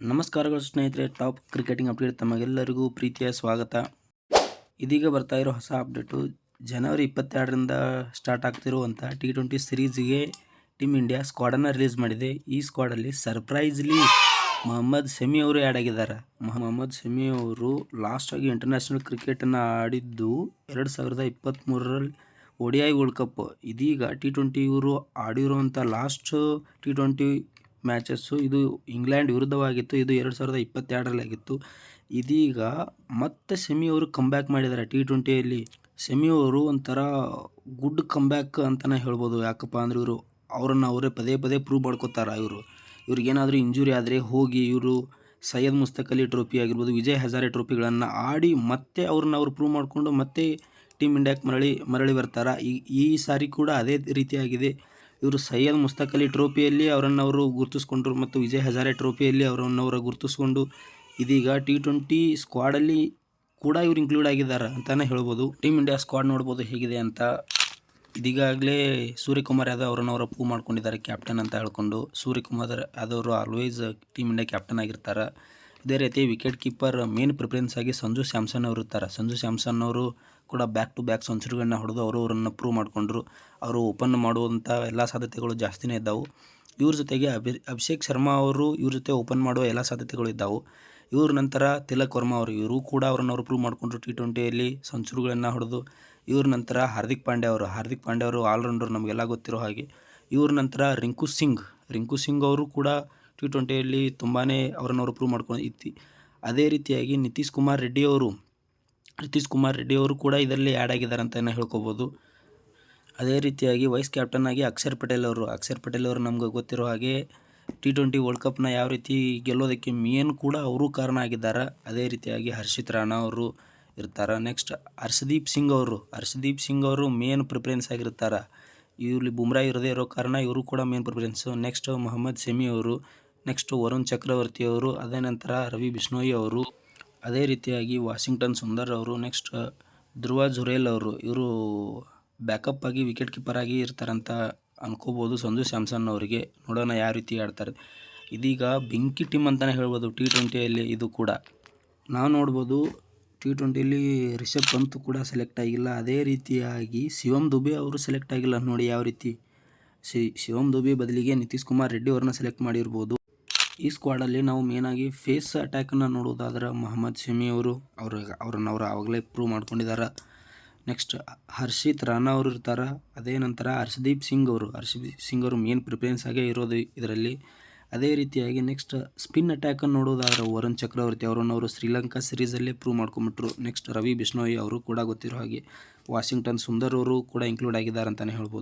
ನಮಸ್ಕಾರಗಳು ಸ್ನೇಹಿತರೆ, top cricketing update ತಮಗೆಲ್ಲರಿಗೂ ಪ್ರೀತಿಯ ಸ್ವಾಗತ. ಇದೀಗ ಬರ್ತಾ ಇರೋ ಹೊಸ ಅಪ್ಡೇಟು, ಜನವರಿ 22ರಿಂದ ಸ್ಟಾರ್ಟ್ ಆಗ್ತಿರುವಂಥ T20 ಸೀರೀಸ್ಗೆ ಟೀಮ್ ಇಂಡಿಯಾ ಸ್ಕ್ವಾಡನ್ನು ರಿಲೀಸ್ ಮಾಡಿದೆ. ಈ ಸ್ಕ್ವಾಡಲ್ಲಿ ಸರ್ಪ್ರೈಸ್ಲಿ ಮೊಹಮ್ಮದ್ ಶಮಿ ಅವರು ಆ್ಯಡ್ ಆಗಿದ್ದಾರೆ. ಮೊಹಮ್ಮದ್ ಶಮಿ ಅವರು ಲಾಸ್ಟಾಗಿ ಇಂಟರ್ನ್ಯಾಷನಲ್ ಕ್ರಿಕೆಟನ್ನು ಆಡಿದ್ದು 2023ರಲ್ಲಿ ODI ವರ್ಲ್ಡ್ ಕಪ್. ಇದೀಗ T20 ಇವರು ಆಡಿರುವಂಥ ಲಾಸ್ಟ್ T20 ಮ್ಯಾಚಸ್ಸು ಇದು ಇಂಗ್ಲೆಂಡ್ ವಿರುದ್ಧವಾಗಿತ್ತು. ಇದು 2022ರಲ್ಲಿ ಆಗಿತ್ತು. ಇದೀಗ ಮತ್ತೆ ಶಮಿ ಅವರು ಕಮ್ಬ್ಯಾಕ್ ಮಾಡಿದ್ದಾರೆ T20ಯಲ್ಲಿ. ಶಮಿ ಅವರು ಒಂಥರ ಗುಡ್ ಕಮ್ಬ್ಯಾಕ್ ಅಂತಲೇ ಹೇಳ್ಬೋದು. ಯಾಕಪ್ಪ ಅಂದರೆ ಇವರು ಅವರೇ ಪದೇ ಪದೇ ಪ್ರೂವ್ ಮಾಡ್ಕೋತಾರೆ. ಇವ್ರಿಗೇನಾದರೂ ಇಂಜುರಿ ಆದರೆ ಹೋಗಿ ಇವರು ಸೈಯದ್ ಮುಸ್ತಕ್ ಅಲಿ ಟ್ರೋಫಿ ಆಗಿರ್ಬೋದು, ವಿಜಯ್ ಹಜಾರೆ ಟ್ರೋಫಿಗಳನ್ನು ಆಡಿ ಮತ್ತೆ ಅವ್ರು ಪ್ರೂವ್ ಮಾಡಿಕೊಂಡು ಮತ್ತೆ ಟೀಮ್ ಇಂಡಿಯಾಕ್ಕೆ ಮರಳಿ ಬರ್ತಾರೆ. ಈ ಸಾರಿ ಕೂಡ ಅದೇ ರೀತಿಯಾಗಿದೆ. ಇವರು ಸೈಯದ್ ಮುಸ್ತಕ್ ಅಲಿ ಟ್ರೋಫಿಯಲ್ಲಿ ಅವರನ್ನು ಗುರುತಿಸ್ಕೊಂಡ್ರು ಮತ್ತು ವಿಜಯ್ ಹಜಾರೆ ಟ್ರೋಫಿಯಲ್ಲಿ ಅವರನ್ನು ಗುರುತಿಸ್ಕೊಂಡು ಇದೀಗ T20 ಸ್ಕ್ವಾಡಲ್ಲಿ ಕೂಡ ಇವರು ಇನ್ಕ್ಲೂಡ್ ಆಗಿದ್ದಾರೆ ಅಂತಲೇ ಹೇಳ್ಬೋದು. ಟೀಮ್ ಇಂಡಿಯಾ ಸ್ಕ್ವಾಡ್ ನೋಡ್ಬೋದು ಹೇಗಿದೆ ಅಂತ. ಇದೀಗಾಗಲೇ ಸೂರ್ಯಕುಮಾರ್ ಯಾದವ್ ಅವರನ್ನು ಪ್ರೂವ್ ಮಾಡ್ಕೊಂಡಿದ್ದಾರೆ ಕ್ಯಾಪ್ಟನ್ ಅಂತ ಹೇಳ್ಕೊಂಡು. ಸೂರ್ಯಕುಮಾರ್ ಯಾದವ್ ಅವರು ಆಲ್ವೇಸ್ ಟೀಮ್ ಇಂಡಿಯಾ ಕ್ಯಾಪ್ಟನ್ ಆಗಿರ್ತಾರೆ. ಇದೇ ರೀತಿ ವಿಕೆಟ್ ಕೀಪರ್ ಮೇನ್ ಪ್ರಿಫರೆನ್ಸ್ ಆಗಿ ಸಂಜು ಸ್ಯಾಮ್ಸನ್ ಅವರು ಇರ್ತಾರೆ. ಸಂಜು ಸ್ಯಾಮ್ಸನ್ ಅವರು ಕೂಡ ಬ್ಯಾಕ್ ಟು ಬ್ಯಾಕ್ ಸೆಂಚುರಿಗಳನ್ನ ಹೊಡೆದು ಅವರನ್ನು ಪ್ರೂವ್ ಮಾಡಿಕೊಂಡ್ರು. ಅವರು ಓಪನ್ ಮಾಡುವಂಥ ಎಲ್ಲ ಸಾಧ್ಯತೆಗಳು ಜಾಸ್ತಿನೇ ಇದ್ದವು. ಇವ್ರ ಜೊತೆಗೆ ಅಭಿಷೇಕ್ ಶರ್ಮಾ ಅವರು ಇವ್ರ ಜೊತೆ ಓಪನ್ ಮಾಡುವ ಎಲ್ಲ ಸಾಧ್ಯತೆಗಳು ಇದ್ದವು. ಇವ್ರ ನಂತರ ತಿಲಕ್ ವರ್ಮಾ ಇವರು ಕೂಡ ಅವರನ್ನು ಪ್ರೂವ್ ಮಾಡಿಕೊಂಡ್ರು T20ಯಲ್ಲಿ ಸೆಂಚುರಿಗಳನ್ನು ಹೊಡೆದು. ಇವ್ರ ನಂತರ ಹಾರ್ದಿಕ್ ಪಾಂಡ್ಯ ಅವರು ಆಲ್ರೌಂಡರ್ ನಮಗೆಲ್ಲ ಗೊತ್ತಿರೋ ಹಾಗೆ. ಇವ್ರ ನಂತರ ರಿಂಕು ಸಿಂಗ್ ಅವರು ಕೂಡ T20ಯಲ್ಲಿ ತುಂಬಾ ಅವರನ್ನು ಪ್ರೂವ್ ಮಾಡ್ಕೊಂಡು ಅದೇ ರೀತಿಯಾಗಿ ನಿತೀಶ್ ಕುಮಾರ್ ರೆಡ್ಡಿ ಅವರು ಕೂಡ ಇದರಲ್ಲಿ ಆ್ಯಡ್ ಆಗಿದ್ದಾರೆ ಅಂತಲೇ ಹೇಳ್ಕೊಬೋದು. ಅದೇ ರೀತಿಯಾಗಿ ವೈಸ್ ಕ್ಯಾಪ್ಟನ್ ಆಗಿ ಅಕ್ಷರ್ ಪಟೇಲ್ ಅವರು ನಮ್ಗೆ ಗೊತ್ತಿರೋ ಹಾಗೆ T20 ವರ್ಲ್ಡ್ ಕಪ್ನ ಯಾವ ರೀತಿ ಗೆಲ್ಲೋದಕ್ಕೆ ಮೇನ್ ಕೂಡ ಅವರು ಕಾರಣ ಆಗಿದ್ದಾರೆ. ಅದೇ ರೀತಿಯಾಗಿ ಹರ್ಷಿತ್ ರಾಣಾ ಅವರು ಇರ್ತಾರೆ. ನೆಕ್ಸ್ಟ್ ಹರ್ಷದೀಪ್ ಸಿಂಗ್ ಅವರು ಮೇನ್ ಪ್ರಿಫರೆನ್ಸ್ ಆಗಿರ್ತಾರೆ. ಇಲ್ಲಿ ಬುಮ್ರಾ ಇರದೇ ಇರೋ ಕಾರಣ ಇವರು ಕೂಡ main preference. Next Mohammed Shami ಅವರು, ನೆಕ್ಸ್ಟ್ ವರುಣ್ ಚಕ್ರವರ್ತಿ ಅವರು, ಅದೇ ನಂತರ ರವಿ ಬಿಷ್ಣೋಯಿ ಅವರು, ಅದೇ ರೀತಿಯಾಗಿ ವಾಷಿಂಗ್ಟನ್ ಸುಂದರ್ ಅವರು, ನೆಕ್ಸ್ಟ್ ಧ್ರುವ ಜುರೇಲ್ ಅವರು. ಇವರು ಬ್ಯಾಕಪ್ ಆಗಿ ವಿಕೆಟ್ ಕೀಪರ್ ಆಗಿ ಇರ್ತಾರಂತ ಅನ್ಕೋಬೋದು ಸಂಜು ಸ್ಯಾಮ್ಸನ್ ಅವರಿಗೆ. ನೋಡೋಣ ಯಾವ ರೀತಿ ಆಡ್ತಾರೆ. ಇದೀಗ ಬೆಂಕಿ ಟೀಮ್ ಅಂತಲೇ ಹೇಳ್ಬೋದು T20ಯಲ್ಲಿ. ಇದು ಕೂಡ ನಾವು ನೋಡ್ಬೋದು T20ಯಲ್ಲಿ ರಿಷಬ್ ಪಂತ್ ಕೂಡ ಸೆಲೆಕ್ಟ್ ಆಗಿಲ್ಲ. ಅದೇ ರೀತಿಯಾಗಿ ಶಿವಮ್ ದುಬೆ ಅವರು ಸೆಲೆಕ್ಟ್ ಆಗಿಲ್ಲ. ನೋಡಿ ಯಾವ ರೀತಿ ಶಿವಮ್ ದುಬೆ ಬದಲಿಗೆ ನಿತೀಶ್ ಕುಮಾರ್ ರೆಡ್ಡಿ ಅವ್ರನ್ನ ಸೆಲೆಕ್ಟ್ ಮಾಡಿರ್ಬೋದು. ಈ ಸ್ಕ್ವಾಡಲ್ಲಿ ನಾವು ಮೇನಾಗಿ ಫೇಸ್ ಅಟ್ಯಾಕನ್ನು ನೋಡೋದಾದ್ರೆ ಮೊಹಮ್ಮದ್ ಶಮಿ ಅವರನ್ನು ಆವಾಗಲೇ ಪ್ರೂವ್ ಮಾಡ್ಕೊಂಡಿದ್ದಾರೆ. ನೆಕ್ಸ್ಟ್ ಹರ್ಷಿತ್ ರಾಣಾ ಅವರು ಇರ್ತಾರೆ. ಅದೇ ನಂತರ ಹರ್ಷದೀಪ್ ಸಿಂಗ್ ಅವರು ಮೇನ್ ಪ್ರಿಫರೆನ್ಸ್ ಆಗೇ ಇರೋದು ಇದರಲ್ಲಿ. ಅದೇ ರೀತಿಯಾಗಿ ನೆಕ್ಸ್ಟ್ ಸ್ಪಿನ್ ಅಟ್ಯಾಕನ್ನು ನೋಡೋದಾದ್ರೆ ವರುಣ್ ಚಕ್ರವರ್ತಿ ಅವರನ್ನು ಶ್ರೀಲಂಕಾ ಸೀರೀಸಲ್ಲೇ ಪ್ರೂವ್ ಮಾಡ್ಕೊಂಬಿಟ್ರು. ನೆಕ್ಸ್ಟ್ ರವಿ ಬಿಷ್ಣೋಯಿ ಅವರು ಕೂಡ ಗೊತ್ತಿರೋ ಹಾಗೆ. ವಾಷಿಂಗ್ಟನ್ ಸುಂದರ್ ಅವರು ಕೂಡ ಇನ್ಕ್ಲೂಡ್ ಆಗಿದ್ದಾರೆ ಅಂತಲೇ ಹೇಳ್ಬೋದು.